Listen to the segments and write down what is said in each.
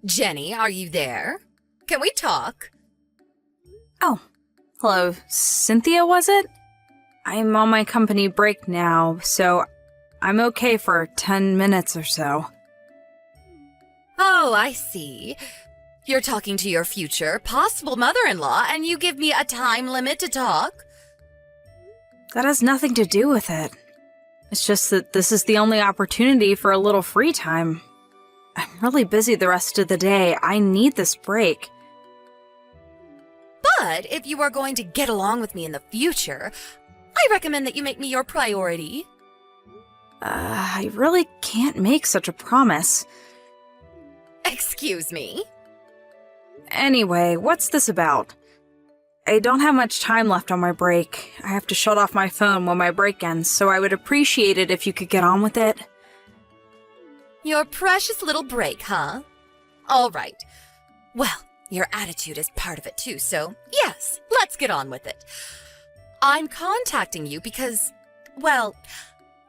Jenny, are you there? Can we talk? Oh, hello, Cynthia, was it? I'm on my company break now, so I'm okay for 10 minutes or so. Oh, I see. You're talking to your future, possible mother-in-law, and you give me a time limit to talk? That has nothing to do with it. It's just that this is the only opportunity for a little free time. I'm really busy the rest of the day. I need this break. But if you are going to get along with me in the future, I recommend that you make me your priority. I really can't make such a promise. Excuse me? Anyway, what's this about? I don't have much time left on my break. I have to shut off my phone when my break ends, so I would appreciate it if you could get on with it. Your precious little break, huh? All right. Well, your attitude is part of it too, so yes, let's get on with it. I'm contacting you because, well,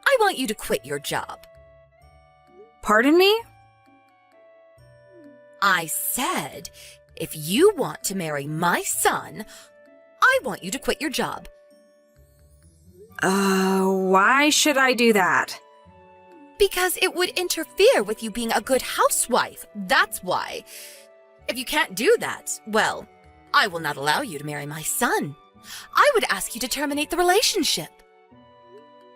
I want you to quit your job. Pardon me? I said, if you want to marry my son, I want you to quit your job. Why should I do that? Because it would interfere with you being a good housewife. That's why. If you can't do that, well, I will not allow you to marry my son. I would ask you to terminate the relationship.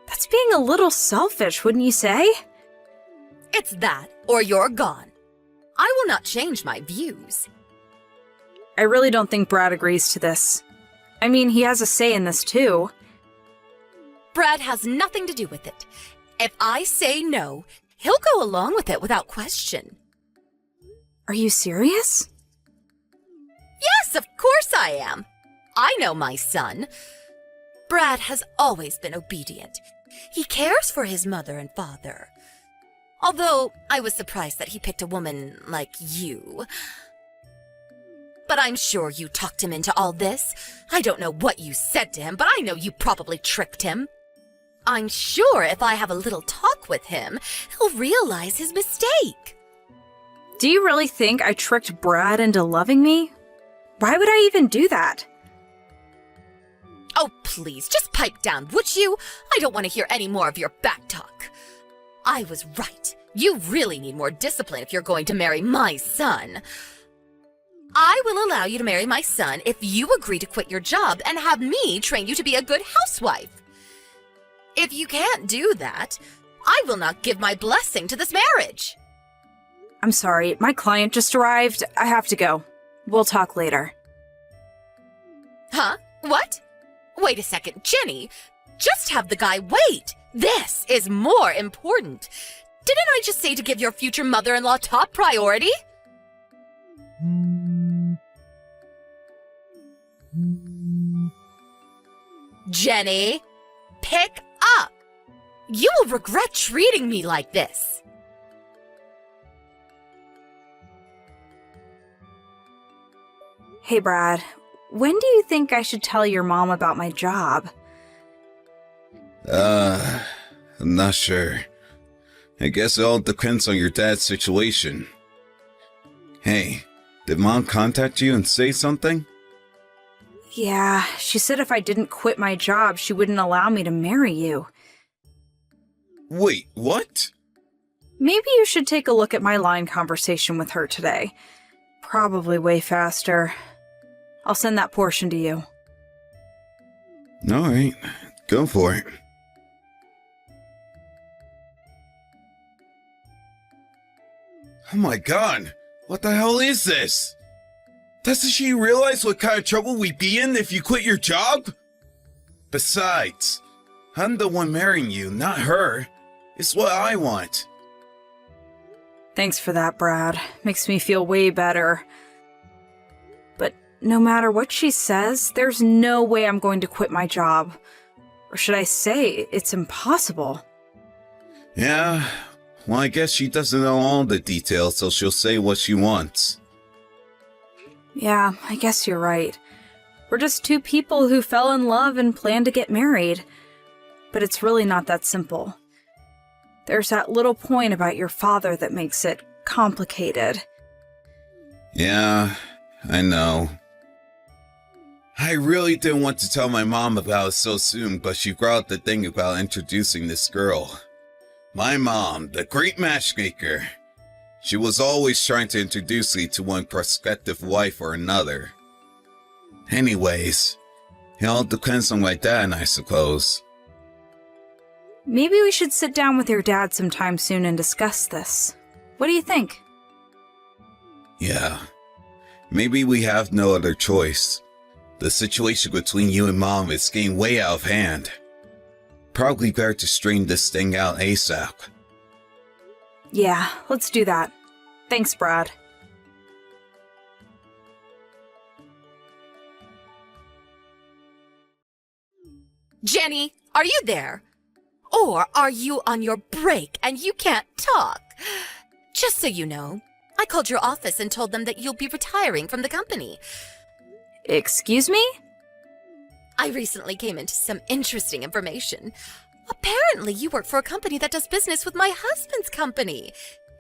That's being a little selfish, wouldn't you say? It's that, or you're gone. I will not change my views. I really don't think Brad agrees to this. I mean, he has a say in this too. Brad has nothing to do with it. If I say no, he'll go along with it without question. Are you serious? Yes, of course I am. I know my son. Brad has always been obedient. He cares for his mother and father. Although I was surprised that he picked a woman like you. But I'm sure you talked him into all this. I don't know what you said to him, but I know you probably tricked him. I'm sure if I have a little talk with him, he'll realize his mistake. Do you really think I tricked Brad into loving me? Why would I even do that? Oh, please, just pipe down, would you? I don't want to hear any more of your back talk. I was right. You really need more discipline if you're going to marry my son. I will allow you to marry my son if you agree to quit your job and have me train you to be a good housewife. If you can't do that, I will not give my blessing to this marriage. I'm sorry, my client just arrived. I have to go. We'll talk later. Huh? What? Wait a second, Jenny. Just have the guy wait. This is more important. Didn't I just say to give your future mother-in-law top priority? Jenny, pick up. You will regret treating me like this. Hey, Brad, when do you think I should tell your mom about my job? I'm not sure. I guess it all depends on your dad's situation. Hey, did Mom contact you and say something? Yeah, she said if I didn't quit my job, she wouldn't allow me to marry you. Wait, what? Maybe you should take a look at my line conversation with her today. Probably way faster. I'll send that portion to you. Alright, go for it. Oh my god, what the hell is this? Doesn't she realize what kind of trouble we'd be in if you quit your job? Besides, I'm the one marrying you, not her. It's what I want. Thanks for that, Brad. Makes me feel way better. But no matter what she says, there's no way I'm going to quit my job. Or should I say, it's impossible. Yeah, well, I guess she doesn't know all the details, so she'll say what she wants. Yeah, I guess you're right. We're just two people who fell in love and plan to get married. But it's really not that simple. There's that little point about your father that makes it complicated. Yeah, I know. I really didn't want to tell my mom about it so soon, but she brought up the thing about introducing this girl. My mom, the great matchmaker. She was always trying to introduce me to one prospective wife or another. Anyways, it all depends on my dad, I suppose. Maybe we should sit down with your dad sometime soon and discuss this. What do you think? Yeah, maybe we have no other choice. The situation between you and Mom is getting way out of hand. Probably better to straighten this thing out ASAP. Yeah, let's do that. Thanks, Brad. Jenny, are you there? Or are you on your break and you can't talk? Just so you know, I called your office and told them that you'll be retiring from the company. Excuse me? I recently came into some interesting information. Apparently, you work for a company that does business with my husband's company.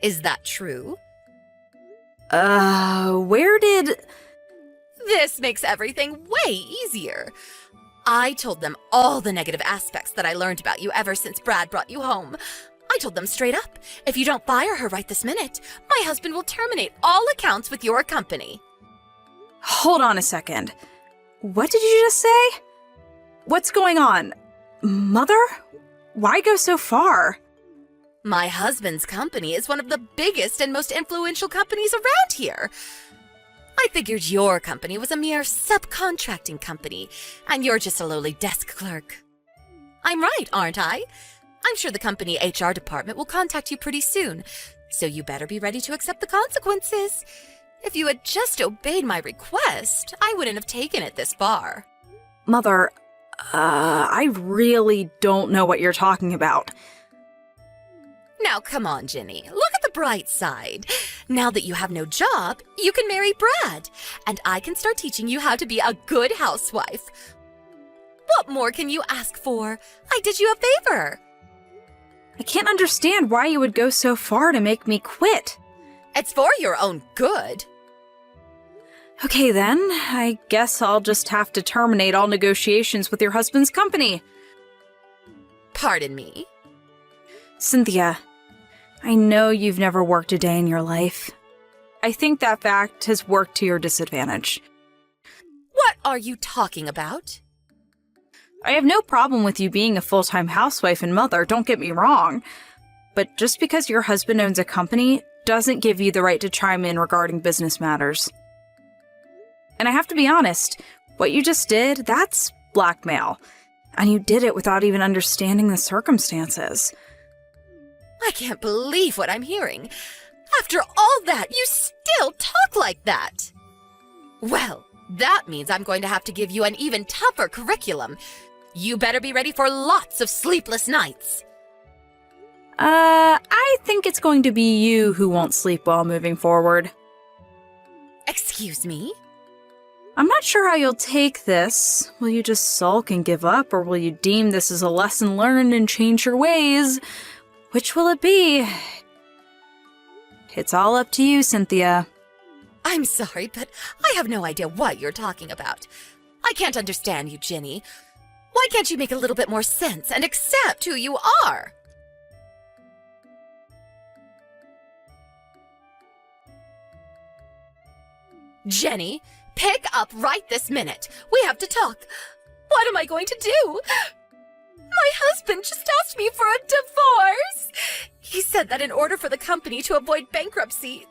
Is that true? Where did... This makes everything way easier. I told them all the negative aspects that I learned about you ever since Brad brought you home. I told them straight up, if you don't fire her right this minute, my husband will terminate all accounts with your company. Hold on a second. What did you just say? What's going on? Mother? Why go so far? My husband's company is one of the biggest and most influential companies around here. I figured your company was a mere subcontracting company, and you're just a lowly desk clerk. I'm right, aren't I? I'm sure the company HR department will contact you pretty soon, so you better be ready to accept the consequences. If you had just obeyed my request, I wouldn't have taken it this far. Mother, I really don't know what you're talking about. Now come on, Ginny. Look at the bright side. Now that you have no job, you can marry Brad, and I can start teaching you how to be a good housewife. What more can you ask for? I did you a favor. I can't understand why you would go so far to make me quit. It's for your own good. Okay then, I guess I'll just have to terminate all negotiations with your husband's company. Pardon me? Cynthia, I know you've never worked a day in your life. I think that fact has worked to your disadvantage. What are you talking about? I have no problem with you being a full-time housewife and mother, don't get me wrong. But just because your husband owns a company doesn't give you the right to chime in regarding business matters. And I have to be honest, what you just did, that's blackmail. And you did it without even understanding the circumstances. I can't believe what I'm hearing. After all that, you still talk like that. Well, that means I'm going to have to give you an even tougher curriculum. You better be ready for lots of sleepless nights. I think it's going to be you who won't sleep well moving forward. Excuse me? I'm not sure how you'll take this. Will you just sulk and give up, or will you deem this as a lesson learned and change your ways? Which will it be? It's all up to you, Cynthia. I'm sorry, but I have no idea what you're talking about. I can't understand you, Ginny. Why can't you make a little bit more sense and accept who you are? Jenny, pick up right this minute. We have to talk. What am I going to do? My husband just asked me for a divorce. He said that in order for the company to avoid bankruptcy,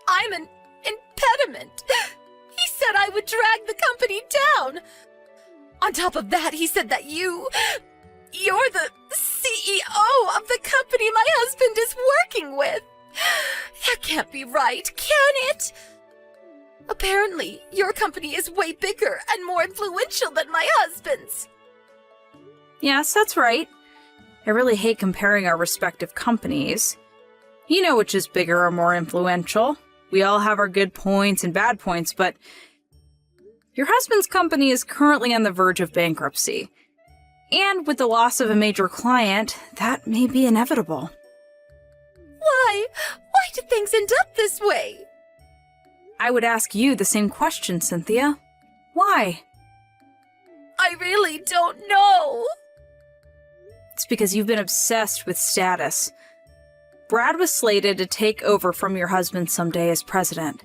I'm an impediment. He said I would drag the company down. On top of that, he said that you're the CEO of the company my husband is working with. That can't be right, can it? Apparently, your company is way bigger and more influential than my husband's. Yes, that's right. I really hate comparing our respective companies. You know which is bigger or more influential. We all have our good points and bad points, but your husband's company is currently on the verge of bankruptcy. And with the loss of a major client, that may be inevitable. Why? Why did things end up this way? I would ask you the same question, Cynthia. Why? I really don't know. It's because you've been obsessed with status. Brad was slated to take over from your husband someday as president.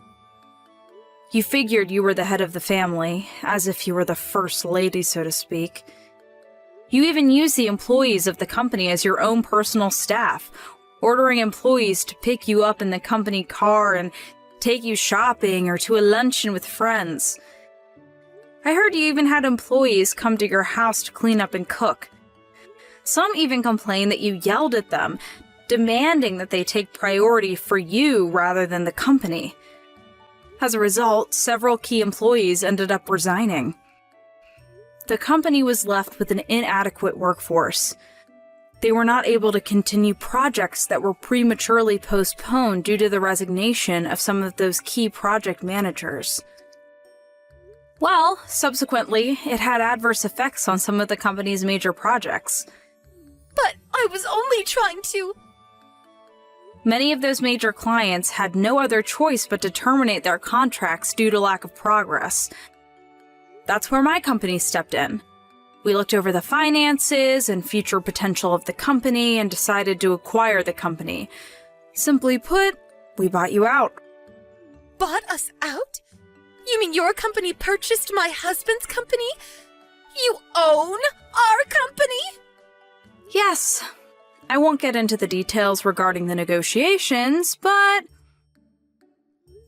You figured you were the head of the family, as if you were the first lady, so to speak. You even used the employees of the company as your own personal staff, ordering employees to pick you up in the company car and take you shopping or to a luncheon with friends. I heard you even had employees come to your house to clean up and cook. Some even complained that you yelled at them, demanding that they take priority for you rather than the company. As a result, several key employees ended up resigning. The company was left with an inadequate workforce. They were not able to continue projects that were prematurely postponed due to the resignation of some of those key project managers. Well, subsequently, it had adverse effects on some of the company's major projects. But I was only trying to... Many of those major clients had no other choice but to terminate their contracts due to lack of progress. That's where my company stepped in. We looked over the finances and future potential of the company and decided to acquire the company. Simply put, we bought you out. Bought us out? You mean your company purchased my husband's company? You own our company? Yes. I won't get into the details regarding the negotiations, but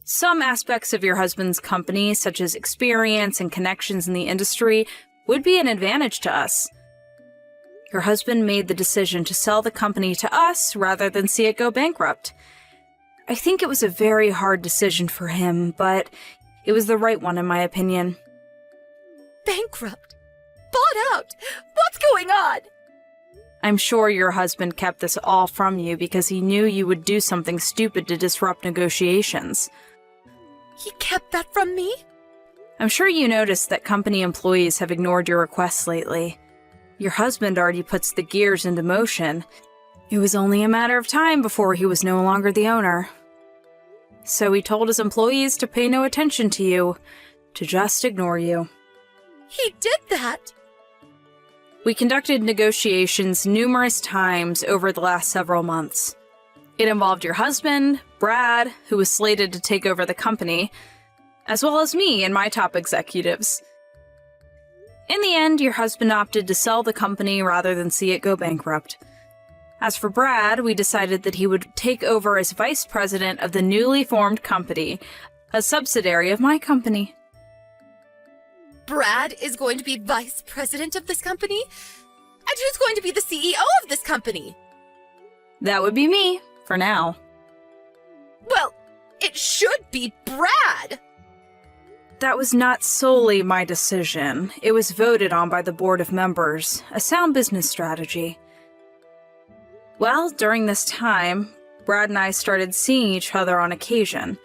some aspects of your husband's company, such as experience and connections in the industry, would be an advantage to us. Your husband made the decision to sell the company to us rather than see it go bankrupt. I think it was a very hard decision for him, but it was the right one in my opinion. Bankrupt? Bought out? What's going on? I'm sure your husband kept this all from you because he knew you would do something stupid to disrupt negotiations. He kept that from me? I'm sure you noticed that company employees have ignored your requests lately. Your husband already puts the gears into motion. It was only a matter of time before he was no longer the owner. So he told his employees to pay no attention to you, to just ignore you. He did that? We conducted negotiations numerous times over the last several months. It involved your husband, Brad, who was slated to take over the company, as well as me and my top executives. In the end, your husband opted to sell the company rather than see it go bankrupt. As for Brad, we decided that he would take over as vice president of the newly formed company, a subsidiary of my company. Brad is going to be vice president of this company? And who's going to be the CEO of this company? That would be me, for now. Well, it should be Brad! That was not solely my decision. It was voted on by the board of members, a sound business strategy. Well, during this time, Brad and I started seeing each other on occasion.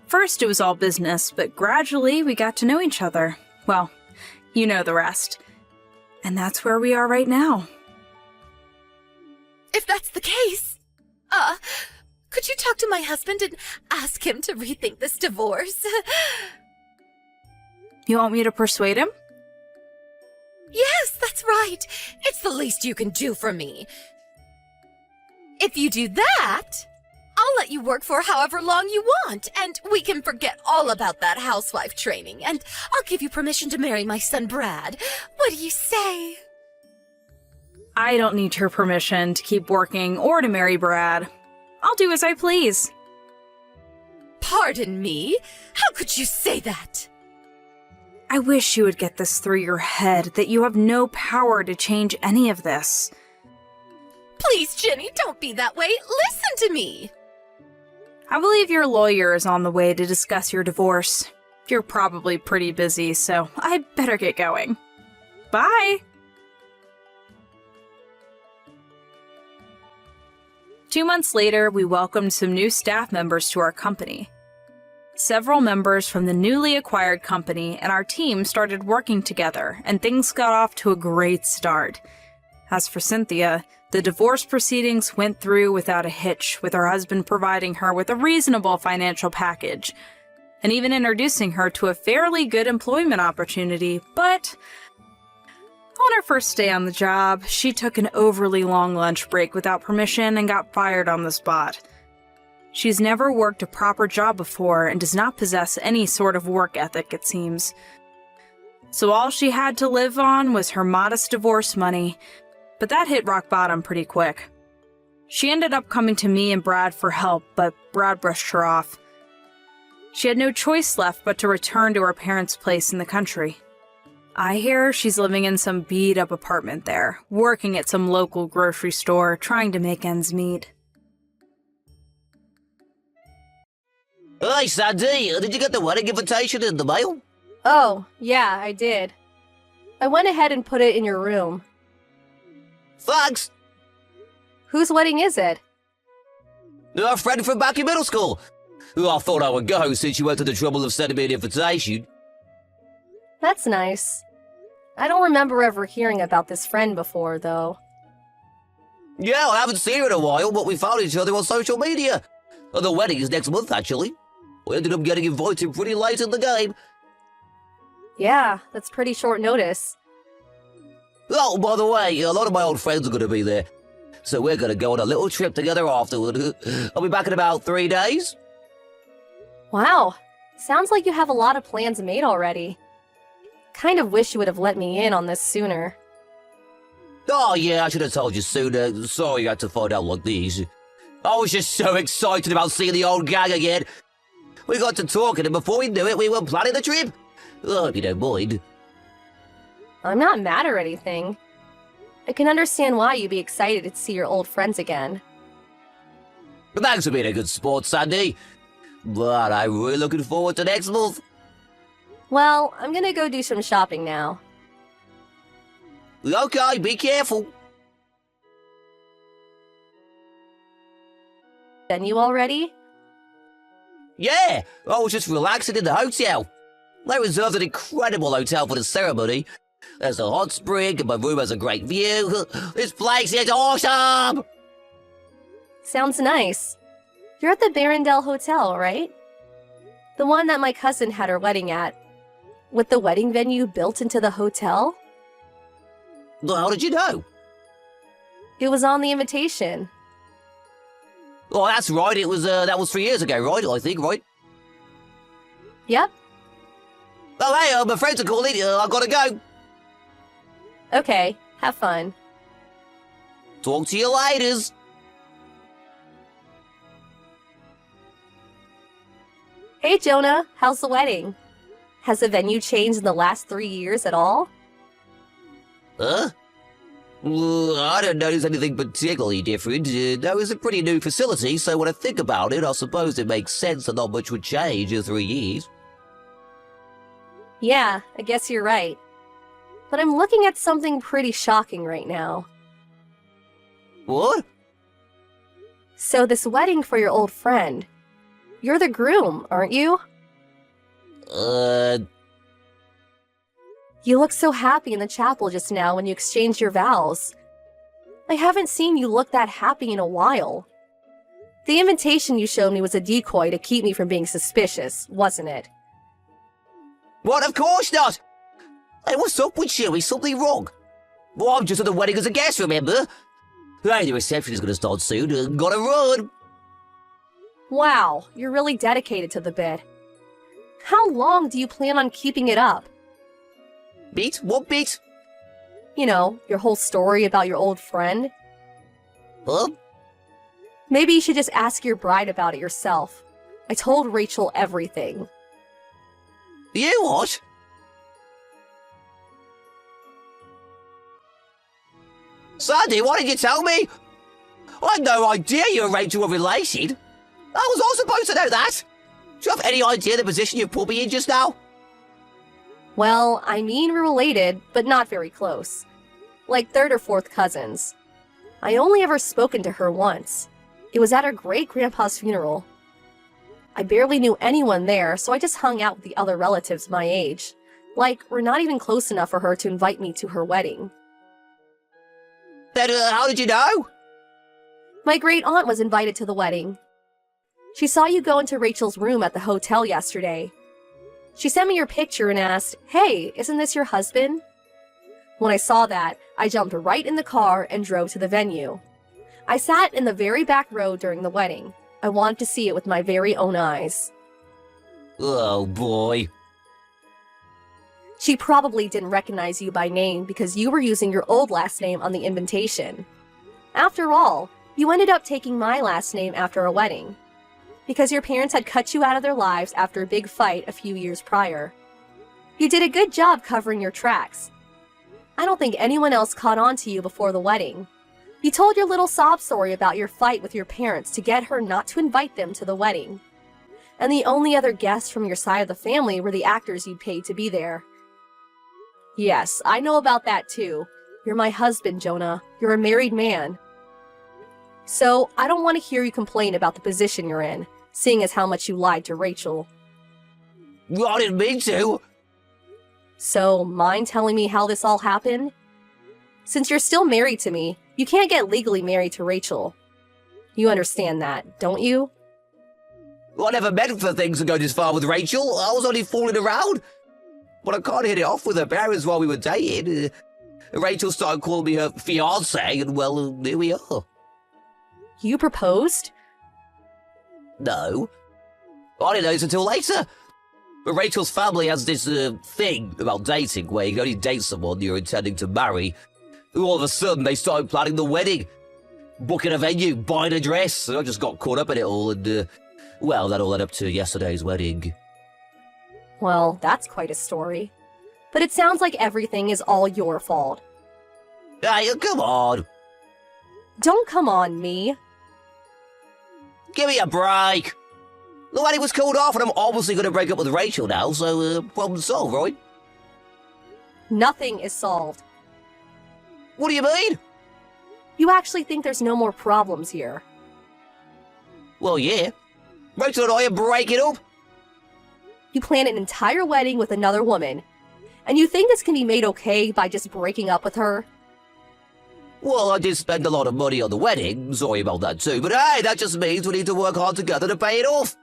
First, it was all business, but gradually we got to know each other. Well, you know the rest. And that's where we are right now. If that's the case, could you talk to my husband and ask him to rethink this divorce? You want me to persuade him? Yes, that's right. It's the least you can do for me. If you do that, I'll let you work for however long you want, and we can forget all about that housewife training, and I'll give you permission to marry my son Brad. What do you say? I don't need your permission to keep working or to marry Brad. I'll do as I please. Pardon me? How could you say that? I wish you would get this through your head that you have no power to change any of this. Please, Jenny, don't be that way. Listen to me. I believe your lawyer is on the way to discuss your divorce. You're probably pretty busy, so I'd better get going. Bye! 2 months later, we welcomed some new staff members to our company. Several members from the newly acquired company and our team started working together, and things got off to a great start. As for Cynthia, the divorce proceedings went through without a hitch, with her husband providing her with a reasonable financial package. and even introducing her to a fairly good employment opportunity, but on her first day on the job, she took an overly long lunch break without permission and got fired on the spot. She's never worked a proper job before and does not possess any sort of work ethic, it seems. So all she had to live on was her modest divorce money, but that hit rock bottom pretty quick. She ended up coming to me and Brad for help, but Brad brushed her off. She had no choice left but to return to her parents' place in the country. I hear she's living in some beat-up apartment there, working at some local grocery store, trying to make ends meet. Hey, Sandy, did you get the wedding invitation in the mail? Oh, yeah, I did. I went ahead and put it in your room. Thanks. Whose wedding is it? A friend from back in middle school. I thought I would go since you went to the trouble of sending me an invitation. That's nice. I don't remember ever hearing about this friend before, though. Yeah, I haven't seen her in a while, but we found each other on social media. The wedding is next month, actually. We ended up getting invited pretty late in the game. Yeah, that's pretty short notice. Oh, by the way, a lot of my old friends are going to be there. So we're going to go on a little trip together afterward. I'll be back in about 3 days. Wow, sounds like you have a lot of plans made already. Kind of wish you would have let me in on this sooner. Oh yeah, I should have told you sooner. Sorry you had to find out like this. I was just so excited about seeing the old gang again. We got to talking and before we knew it, we were planning the trip. I hope you don't mind. I'm not mad or anything. I can understand why you'd be excited to see your old friends again. But thanks for being a good sport, Sandy. But I'm really looking forward to next month. Well, I'm gonna go do some shopping now. Okay, be careful. Done you already? Yeah, I was just relaxing in the hotel. They reserved an incredible hotel for the ceremony. There's a hot spring and my room has a great view. This place is awesome! Sounds nice. You're at the Barrendale Hotel, right? The one that my cousin had her wedding at. With the wedding venue built into the hotel? How did you know? It was on the invitation. Oh, that's right. It was that was 3 years ago, right? I think, right? Yep. Oh, hey, my friends are calling. I've got to go. Okay, have fun. Talk to you later. Hey, Jonah, how's the wedding? Has the venue changed in the last 3 years at all? Huh? I don't notice anything particularly different. That was a pretty new facility, so when I think about it, I suppose it makes sense that not much would change in 3 years. Yeah, I guess you're right. But I'm looking at something pretty shocking right now. What? So this wedding for your old friend. You're the groom, aren't you? You looked so happy in the chapel just now when you exchanged your vows. I haven't seen you look that happy in a while. The invitation you showed me was a decoy to keep me from being suspicious, wasn't it? What? Of course not! Hey, what's up with you? Is something wrong? Well, I'm just at the wedding as a guest, remember? Hey, the reception is going to start soon. Gotta run! Wow, you're really dedicated to the bit. How long do you plan on keeping it up? Bit? What bit? You know, your whole story about your old friend. Huh? Maybe you should just ask your bride about it yourself. I told Rachel everything. You what? Sandy, why didn't you tell me? I had no idea you and Rachel were related. I was all supposed to know that. Do you have any idea the position you put me in just now? Well, I mean we're related, but not very close. Like third or fourth cousins. I only ever spoken to her once. It was at her great-grandpa's funeral. I barely knew anyone there, so I just hung out with the other relatives my age. Like, we're not even close enough for her to invite me to her wedding. Then how did you know? My great-aunt was invited to the wedding. She saw you go into Rachel's room at the hotel yesterday. She sent me your picture and asked, "Hey, isn't this your husband?" When I saw that, I jumped right in the car and drove to the venue. I sat in the very back row during the wedding. I wanted to see it with my very own eyes. Oh boy. She probably didn't recognize you by name because you were using your old last name on the invitation. After all, you ended up taking my last name after a wedding, because your parents had cut you out of their lives after a big fight a few years prior. You did a good job covering your tracks. I don't think anyone else caught on to you before the wedding. You told your little sob story about your fight with your parents to get her not to invite them to the wedding. And the only other guests from your side of the family were the actors you'd paid to be there. Yes, I know about that too. You're my husband, Jonah. You're a married man. So, I don't want to hear you complain about the position you're in, seeing as how much you lied to Rachel. I didn't mean to. So, mind telling me how this all happened? Since you're still married to me, you can't get legally married to Rachel. You understand that, don't you? I never meant for things to go this far with Rachel. I was only fooling around. But I can't hit it off with her parents while we were dating. Rachel started calling me her fiancé, and well, here we are. You proposed? No. I didn't know this until later. But Rachel's family has this thing about dating where you can only date someone you're intending to marry. All of a sudden, they started planning the wedding. Booking a venue, buying a dress. I just got caught up in it all, and, well, that all led up to yesterday's wedding. Well, that's quite a story. But it sounds like everything is all your fault. Hey, come on. Don't come on me. Give me a break. The wedding was called off, and I'm obviously going to break up with Rachel now, so problem solved, right? Nothing is solved. What do you mean? You actually think there's no more problems here? Well, yeah. Rachel and I are breaking up. You plan an entire wedding with another woman, and you think this can be made okay by just breaking up with her? Well, I did spend a lot of money on the wedding, sorry about that too, but hey, that just means we need to work hard together to pay it off.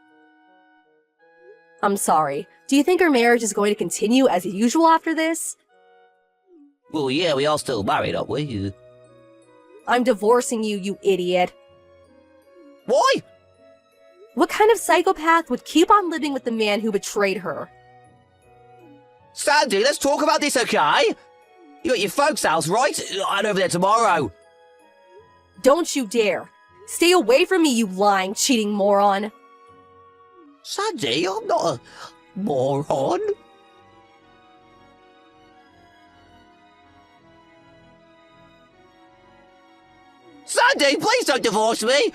I'm sorry. Do you think our marriage is going to continue as usual after this? Well, yeah, we are still married, aren't we? I'm divorcing you, you idiot. Why? What kind of psychopath would keep on living with the man who betrayed her? Sandy, let's talk about this, okay? You're at your folks' house, right? I'm over there tomorrow. Don't you dare. Stay away from me, you lying, cheating moron. Sandy, I'm not a moron. Sandy, please don't divorce me.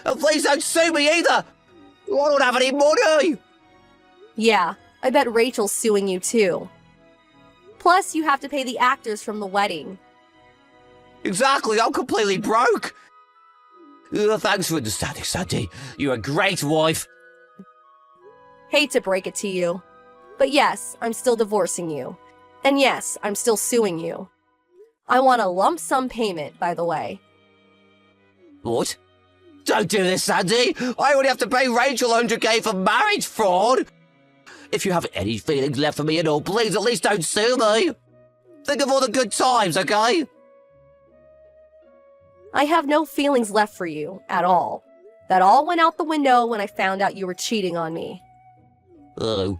And please don't sue me either. I don't have any money. Yeah, I bet Rachel's suing you too. Plus, you have to pay the actors from the wedding. Exactly, I'm completely broke. Thanks for understanding, Sandy. You're a great wife. Hate to break it to you. But yes, I'm still divorcing you. And yes, I'm still suing you. I want a lump sum payment, by the way. What? Don't do this, Sandy. I would have to pay Rachel 100k for marriage fraud. If you have any feelings left for me at all, please at least don't sue me. Think of all the good times, okay? I have no feelings left for you, at all. That all went out the window when I found out you were cheating on me. Oh.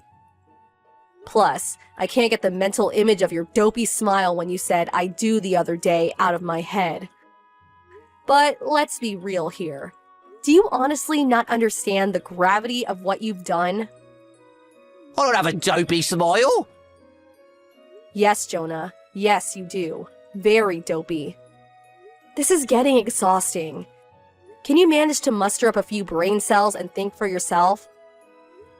Plus, I can't get the mental image of your dopey smile when you said "I do" the other day out of my head. But let's be real here. Do you honestly not understand the gravity of what you've done? I don't have a dopey smile. Yes, Jonah. Yes, you do. Very dopey. This is getting exhausting. Can you manage to muster up a few brain cells and think for yourself?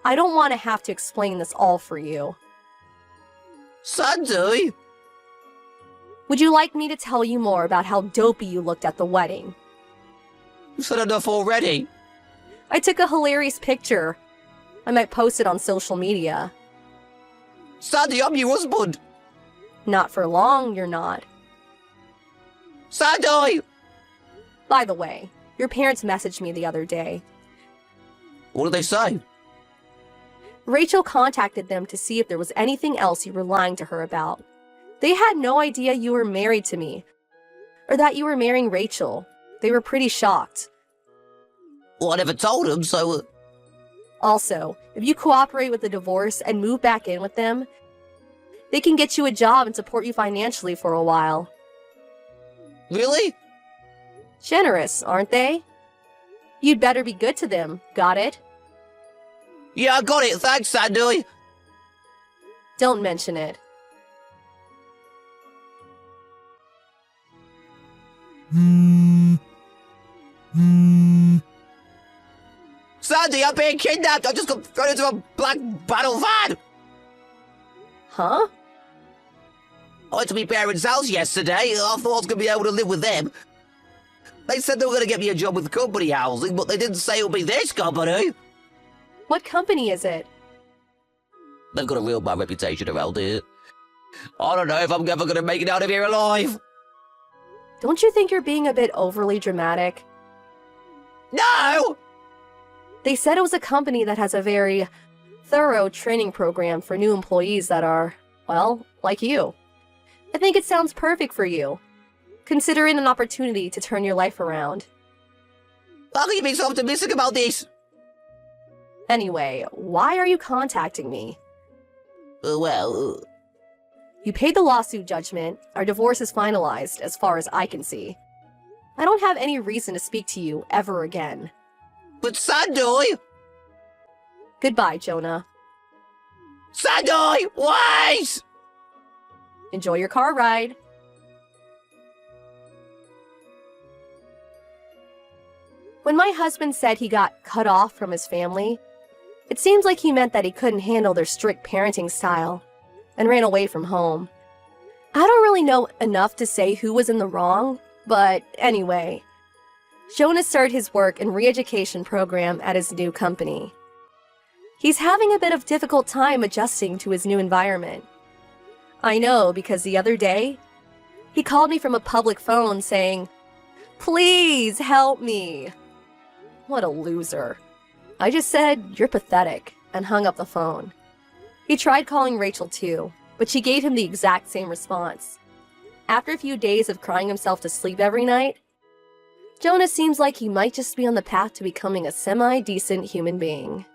I don't want to have to explain this all for you. Sandy? Would you like me to tell you more about how dopey you looked at the wedding? You've said enough already. I took a hilarious picture. I might post it on social media. Sandy, I'm your husband. Not for long, you're not. Sandy! By the way, your parents messaged me the other day. What did they say? Rachel contacted them to see if there was anything else you were lying to her about. They had no idea you were married to me, or that you were marrying Rachel. They were pretty shocked. Well, I never told them, so... Also, if you cooperate with the divorce and move back in with them, they can get you a job and support you financially for a while. Really? Generous, aren't they? You'd better be good to them, got it? Yeah, I got it. Thanks, Sandy. Don't mention it. Sandy, I'm being kidnapped. I just got thrown into a black battle van. Huh? I went to my parents' house yesterday. I thought I was going to be able to live with them. They said they were going to get me a job with company housing, but they didn't say it would be this company. What company is it? They've got a real bad reputation around here. I don't know if I'm ever going to make it out of here alive. Don't you think you're being a bit overly dramatic? No! They said it was a company that has a very thorough training program for new employees that are, well, like you. I think it sounds perfect for you. Consider it an opportunity to turn your life around. How can you be so optimistic about this? Anyway, why are you contacting me? Well... You paid the lawsuit judgment. Our divorce is finalized, as far as I can see. I don't have any reason to speak to you ever again. But Sandy! Goodbye, Jonah. Sandy! Wait! Enjoy your car ride. When my husband said he got cut off from his family, it seems like he meant that he couldn't handle their strict parenting style and ran away from home. I don't really know enough to say who was in the wrong, but anyway, Jonah started his work and re-education program at his new company. He's having a bit of difficult time adjusting to his new environment. I know because the other day, he called me from a public phone saying, "Please help me." What a loser. I just said, "You're pathetic," and hung up the phone. He tried calling Rachel too, but she gave him the exact same response. After a few days of crying himself to sleep every night, Jonah seems like he might just be on the path to becoming a semi-decent human being.